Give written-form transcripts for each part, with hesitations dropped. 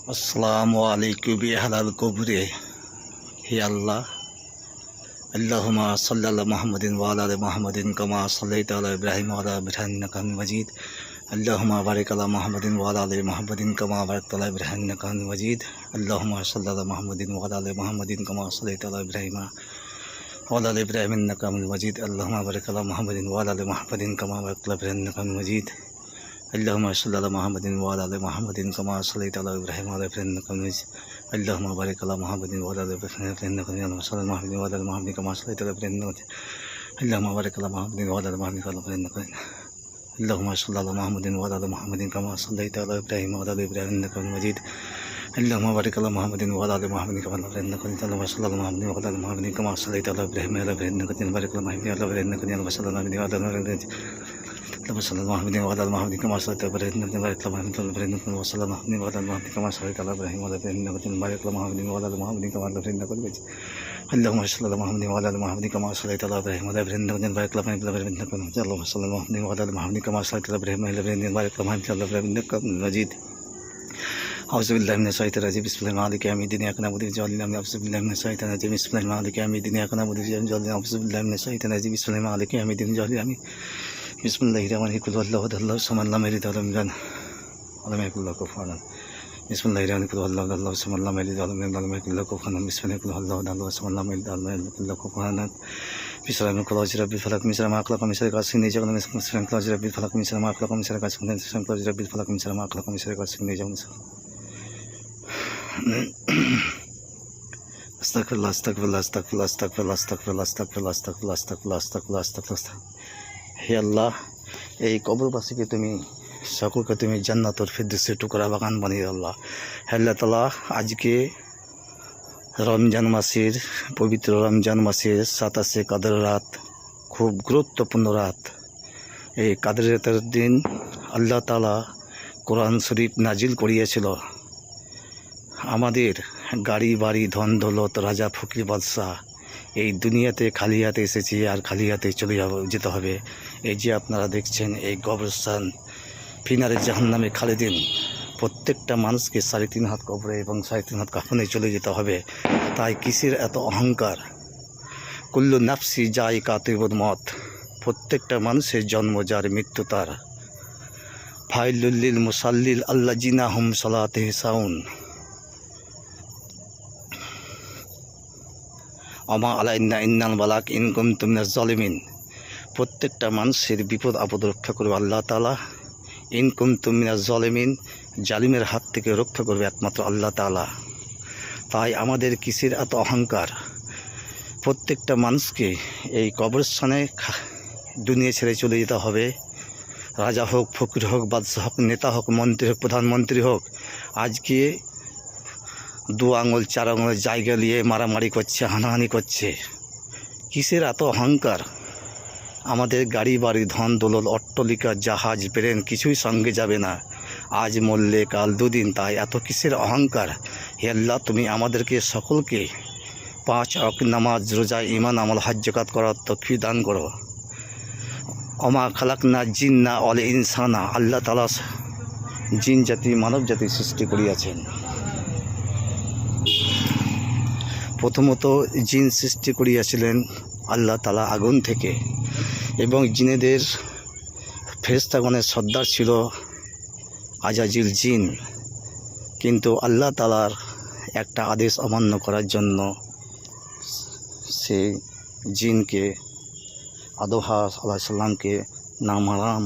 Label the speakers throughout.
Speaker 1: আসসালামু আলাইকুম বিহালাল কবরে। হে আল্লাহ, আল্লাহুম্মা সাল্লি আলা মুহাম্মাদিন ওয়া আলা আলি মুহাম্মাদিন কামা সাল্লাইতা আলা ইব্রাহিম ওয়া আলা আলি ইব্রাহিম ইন্নাকা হামিদুম মাজিদ। আল্লাহুম্মা বারিক আলা মুহাম্মাদিন ওয়া আলা আলি মুহাম্মাদিন কামা বারাকতা আলা ইব্রাহিম ইন্নাকা হামিদুম মাজিদ। আল্লাহুম্মা সাল্লি আলা মুহাম্মাদিন ওয়া আলা আলি মুহাম্মাদিন কামা সাল্লাইতা আলা ইব্রাহিম ওয়া আলা আলি ইব্রাহিম ইন্নাকা হামিদুম মাজিদ। আল্লাহুম্মা বারিক আলা মুহাম্মাদিন ওয়া আলা আলি মুহাম্মাদিন কামা বারাকতা আলা ইব্রাহিম ইন্নাকা হামিদুম মাজিদ। اللهم صل على محمد وعلى ال محمد كما صليت على ابراهيم وعلى ال ابراهيم انك حميد مجيد. اللهم بارك على محمد وعلى ال ابراهيم انك حميد مجيد. وصلى على محمد وعلى ال محمد كما صليت على ابراهيم انك حميد مجيد. اللهم بارك على محمد وعلى ال محمد كما صليت على ابراهيم. اللهم صل على محمد وعلى ال محمد كما صليت على ابراهيم وعلى ال ابراهيم انك حميد مجيد. اللهم بارك على محمد وعلى ال محمد كما صليت على ابراهيم. اللهم صل على محمد وعلى ال محمد كما صليت على ابراهيم وعلى ال ابراهيم انك حميد مجيد. بارك على محمد وعلى ال ابراهيم انك حميد مجيد. وصلى على محمد وعلى ال محمد اللهم صل على محمد وعلى ال محمد كما صليت على ابراهيم وعلى ال ابراهيم وصلى على محمد وعلى ال محمد كما صليت على ابراهيم وعلى ال ابراهيم بارك على محمد وعلى ال محمد كما صليت على ابراهيم. اللهم صل على محمد وعلى ال محمد كما صليت على ابراهيم وعلى ال ابراهيم بارك على محمد وعلى ال ابراهيم. اللهم صل على محمد وعلى ال محمد كما صليت على ابراهيم وعلى ال ابراهيم بارك على محمد وعلى ال ابراهيم انك حميد مجيد. أعوذ بالله من الشيطان الرجيم. بسم الله مالك يوم الدين إياك نعبد وإياك نستعين. أعوذ بالله من الشيطان الرجيم. بسم الله مالك يوم الدين إياك نعبد وإياك نستعين. أعوذ بالله من الشيطان الرجيم. بسم الله مالك يوم الدين إياك نعبد بسم الله الرحمن الرحيم. قل هو الله أحد الله الصمد لم يلد ولم يولد ولم يكن له كفوا أحد. بسم الله الرحمن الرحيم. قل هو الله أحد الله الصمد لم يلد ولم يولد ولم يكن له كفوا أحد. بسم الله قل هو الله أحد الله الصمد لم يلد ولم يكن له كفوا أحد. بسم الله قل أعوذ برب الفلق من شر ما خلق ومن شر غاسق إذا وقب. بسم الله قل أعوذ برب الفلق من شر ما خلق ومن شر غاسق إذا وقب. بسم الله قل أعوذ برب الفلق من شر ما خلق ومن شر غاسق إذا وقب. আস্তাগফিরুল্লাহ আস্তাগফিরুল্লাহ আস্তাগফিরুল্লাহ আস্তাগফিরুল্লাহ আস্তাগফিরুল্লাহ আস্তাগফিরুল্লাহ আস্তাগফিরুল্লাহ আস্তাগফিরুল্লাহ আস্তাগফিরুল্লাহ। হে আল্লাহ, এই কবরবাসীকে তুমি সকলকে তুমি জান্নাতুল ফিরদৌসের টুকরা বাগান বানিয়ে আল্লাহ। হে আল্লাহ তাআলা, আজকে রমজান মাসের পবিত্র রমজান মাসের 27 কাদের রাত, খুব গুরুত্বপূর্ণ রাত। এই কাদের রাতের দিন আল্লাহ তাআলা কোরআন শরীফ নাজিল করিয়েছিল। আমাদের গাড়ি বাড়ি ধন দৌলত রাজা ফকির বাদশাহ এই দুনিয়াতে খালি হাতে এসেছি আর খালি হাতে চলে যেতে হবে। এই যে আপনারা দেখছেন এই কবরস্থান ফিনারে জাহান্নামে খালেদিন, প্রত্যেকটা মানুষকে 3.5 হাত কবরে এবং 3.5 হাত কাফনে চলে যেতে হবে। তাই কিসের এত অহংকার? কুল্লু নাফসি যায়িকাতুল মউত, প্রত্যেকটা মানুষের জন্ম যার মৃত্যু তার। ফাইলুল লিল মুসাল্লিল আল্লাযিনা হুম সালাতিহি সাউন আমা আলাইনা ইন্নাল বালাক ইন কুনতুম মিনাজ জালিমিন। প্রত্যেকটা মানুষের বিপদ আপদ রক্ষা করবে আল্লাহ তাআলা। ইন কুনতুম মিনাজ জালিমিন, জালিমের হাত থেকে রক্ষা করবে একমাত্র আল্লাহ তাআলা। তাই আমাদের কিসের এত অহংকার? প্রত্যেকটা মানুষকে এই কবরস্থানে দুনিয়া ছেড়ে চলে যেতে হবে। রাজা হোক, ফকির হোক, বাদশাহ হোক, নেতা হোক, মন্ত্রী হোক, প্রধানমন্ত্রী হোক, আজকে 2 আঙুল 4 আঙুলের জায়গা নিয়ে মারামারি করছে, হানাহানি করছে। কিসের এত অহংকার? আমাদের গাড়ি বাড়ি ধন দৌলত অট্টালিকা জাহাজ ব্রেন কিছুই সঙ্গে যাবে না। আজ মরলে কাল 2 দিন, তাই এত কিসের অহংকার? হে আল্লাহ, তুমি আমাদেরকে সকলকে 5 ওয়াক্ত নামাজ, রোজা, ঈমান, আমল, হজ, যাকাত করার তৌফিক দান করো। ওমা খালাকনা জিন্না ওয়াল ইনসানা, আল্লাহ তাআলা জিন জাতি মানব জাতি সৃষ্টি করিয়াছেন। প্রথমত জিন সৃষ্টি করিয়াছিলেন আল্লাহ তাআলা আগুন থেকে, এবং জিনেদের ফেরেশতাগণের সর্দার ছিল আজাজিল জিন। কিন্তু আল্লাহ তাআলার একটা আদেশ অমান্য করার জন্য সেই জিনকে, আদম আলাইহিস সালামকে না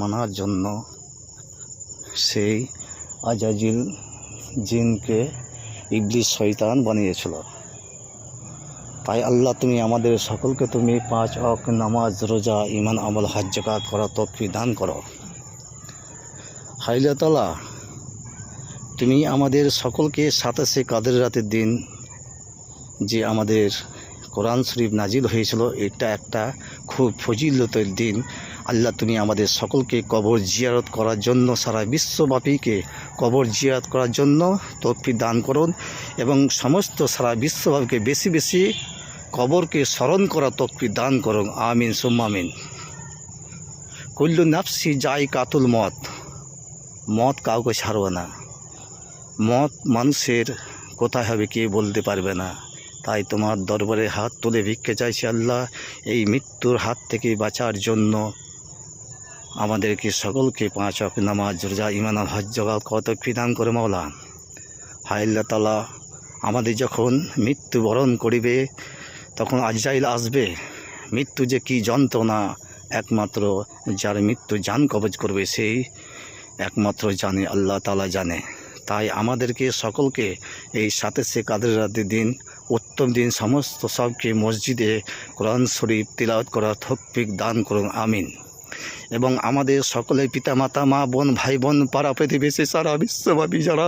Speaker 1: মানার জন্য সেই আজাজিল জিনকে ইবলিস শয়তান বানিয়েছিল। তাই আল্লাহ, তুমি আমাদের সকলকে তুমি 5 ওয়াক্ত নামাজ, রোজা, ঈমান, আমল, হজ, যাকাত করার তৌফিক দান করো। হে আল্লাহ তাআলা, তুমি আমাদের সকলকে 27 কাদের রাতের দিন যে আমাদের কোরআন শরীফ নাজিল হয়েছিল, এটা একটা খুব ফজিলতের দিন। আল্লাহ, তুমি আমাদের সকলকে কবর জিয়ারত করার জন্য, সারা বিশ্বব্যাপীকে কবর জিয়ারত করার জন্য তৌফিক দান করুন, এবং সমস্ত সারা বিশ্বব্যাপীকে বেশি বেশি কবরকে স্মরণ করার তৌফিক দান করুন। আমিন সুম্মা আমিন। কুল্লু নাফসি যায়িকাতুল মউত, মত কাউকে ছাড়বে না। মত মানুষের কোথায় হবে কে বলতে পারবে না। তাই তোমার দরবারে হাত তুলে ভিক্ষা চাইছি আল্লাহ, এই মৃত্যুর হাত থেকে বাঁচার জন্য আমাদেরকে সকলকে 5 ওয়াক্ত নামাজ, রোজা, ঈমান, হজ, যাকাত তৌফিক দান করে মাওলা। হায় আল্লাহ তাআলা, আমাদের যখন মৃত্যুবরণ করিবে তখন আজরাইল আসবে। মৃত্যু যে কি যন্ত্রণা একমাত্র যার মৃত্যু জান কবজ করবে সেই একমাত্র জানে, আল্লাহ তাআলা জানে। তাই আমাদেরকে সকলকে এই 27 কাদের রাতের দিন, উত্তম দিন সমস্ত সবকে মসজিদে কোরআন শরীফ তিলাওয়াত করার তৌফিক দান করুন, আমিন। এবং আমাদের সকলের পিতা মাতা, মা বোন, ভাই বোন, পাড়া প্রতিবেশী, সারা বিশ্বব্যাপী যারা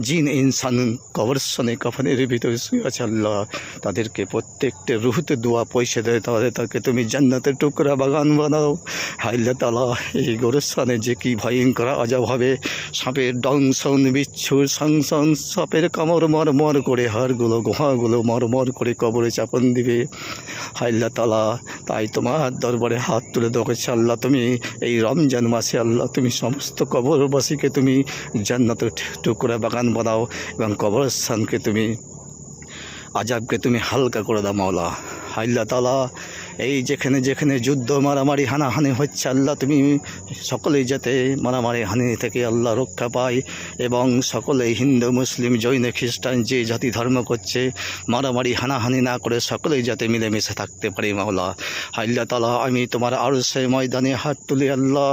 Speaker 1: জিন ইনসান কবরস্থানে কাফনের ভিতরে শুয়ে আছে আল্লাহ, তাদেরকে প্রত্যেকটা রুহুতে দোয়া পয়সা দেয়, তাদেরকে তুমি জান্নাতের টুকরা বাগান বানাও। হায় আল্লাহ তাআলা, এই গোরস্থানে যে কি ভয়ঙ্কর আযাব হবে, সাপের দংশন, বিচ্ছুর সংশন, সাপের কামড় মরমর করে হাড়গুলো গোহাগুলো মরমর করে কবরে চাপন দিবে। হায় আল্লাহ তাআলা, তাই তোমার দরবারে হাত তুলে দেখেছি আল্লাহ, তুমি এই রমজান মাসে আল্লাহ তুমি সমস্ত কবরবাসীকে তুমি জান্নাতের টুকরা বাগান বানাও এবং কবরস্থানকে তুমি আযাবকে তুমি হালকা করে দাও মাওলা। হায় আল্লাহ তাআলা, এই যেখানে যেখানে যুদ্ধ, মারামারি, হানাহানি হচ্ছে আল্লাহ, তুমি সকলেই যাতে মারামারি হানি থেকে আল্লাহ রক্ষা পায় এবং সকলেই হিন্দু, মুসলিম, জৈন, খ্রিস্টান যে জাতি ধর্ম করছে মারামারি হানাহানি না করে সকলেই যাতে মিলেমিশে থাকতে পারে মাওলা। হায় আল্লাহ তাআলা, আমি তোমার আরশের ময়দানে হাত তুলে আল্লাহ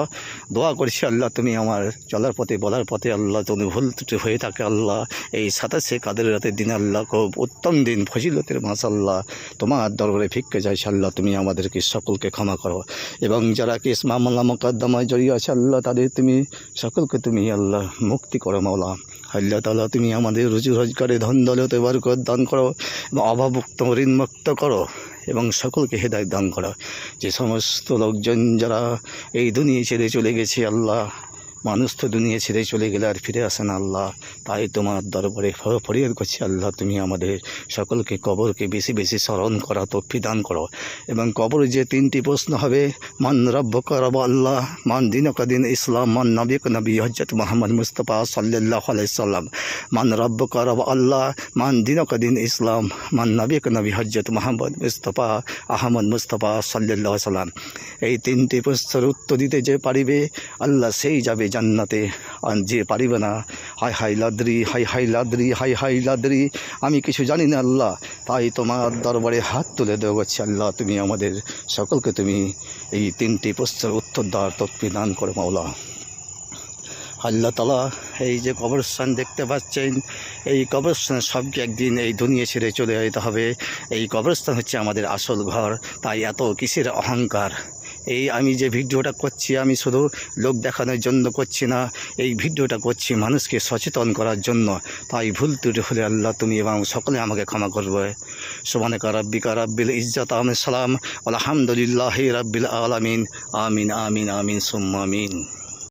Speaker 1: দোয়া করছি আল্লাহ, তুমি আমার চলার পথে বলার পথে আল্লাহ তুমি ভুল ত্রুটি হয়ে থাকে আল্লাহ, এই 27 কাদের রাতের দিন আল্লাহ খুব উত্তম দিন, ফজিলতের মাস আল্লাহ, তোমার দরবারে ভিক্ষা চাইছি আল্লাহ, তুমি আমাদেরকে সকলকে ক্ষমা করো এবং যারা কেস মামলা মোকদ্দমায় জড়িয়ে আছে আল্লাহ, তাদের তুমি সকলকে তুমি আল্লাহ মুক্তি করো মাওলা। আল্লাহ তাআলা, তুমি আমাদের রুজি রোজগারে ধন দৌলতে বরকত দান করো এবং অভাবমুক্ত ঋণমুক্ত করো এবং সকলকে হেদায়েত দান করো। যে সমস্ত লোকজন যারা এই দুনিয়া ছেড়ে চলে গেছে আল্লাহ, মানুষ তো দুনিয়া ছেড়ে চলে গেলে আর ফিরে আসে না আল্লাহ, তাই তোমার দরবারে ফরিয়াদ করছি আল্লাহ, তুমি আমাদের সকলকে কবরকে বেশি বেশি স্মরণ করা তৌফিক দান করো এবং কবরে যে 3টি প্রশ্ন হবে, মান রব্বুকা রব আল্লাহ, মান দীনুকা দীন ইসলাম, মান নবিয়ুকা নবী হযরত মুহাম্মদ মুস্তাফা সাল্লাল্লাহু আলাইহি সাল্লাম। মান রব্বুকা রব আল্লাহ, মান দীনুকা দীন ইসলাম, মান নবিয়ুকা নবী হযরত মুহাম্মদ মুস্তাফা আহমদ মুস্তাফা সাল্লাল্লাহু আলাইহি সাল্লাম। এই 3টি প্রশ্নের উত্তর দিতে যে পারিবে আল্লাহ সেই যাবে জান্নাতে, আর যে পারিবে না হাই হাই লাদ্রি, হাই হাই লাদ্রি, হাই হাই লাদ্রি, আমি কিছু জানি না আল্লাহ। তাই তোমার দরবারে হাত তুলে দেওয়া হচ্ছে আল্লাহ, তুমি আমাদের সকলকে তুমি এই 3টি প্রশ্নের উত্তর দেওয়ার তৌফিক দান করে মাওলা। আল্লাহ তাআলা, এই যে কবরস্থান দেখতে পাচ্ছেন, এই কবরস্থান সবকে একদিন এই দুনিয়া ছেড়ে চলে যেতে হবে। এই কবরস্থান হচ্ছে আমাদের আসল ঘর, তাই এত কিসের অহংকার। এই আমি যে ভিডিওটা করছি আমি শুধু লোক দেখানোর জন্য করছি না, এই ভিডিওটা করছি মানুষকে সচেতন করার জন্য। তাই ভুল ত্রুটি হলে আল্লাহ তুমি এবং সকলে আমাকে ক্ষমা করবে। সুবহানাকা রাব্বিকা রাব্বিল ইজ্জাতি আম্মা ইয়াসিফুন, আলহামদুলিল্লাহি রাব্বিল আলামিন, আমিন আমিন আমিন সুম্মা আমিন।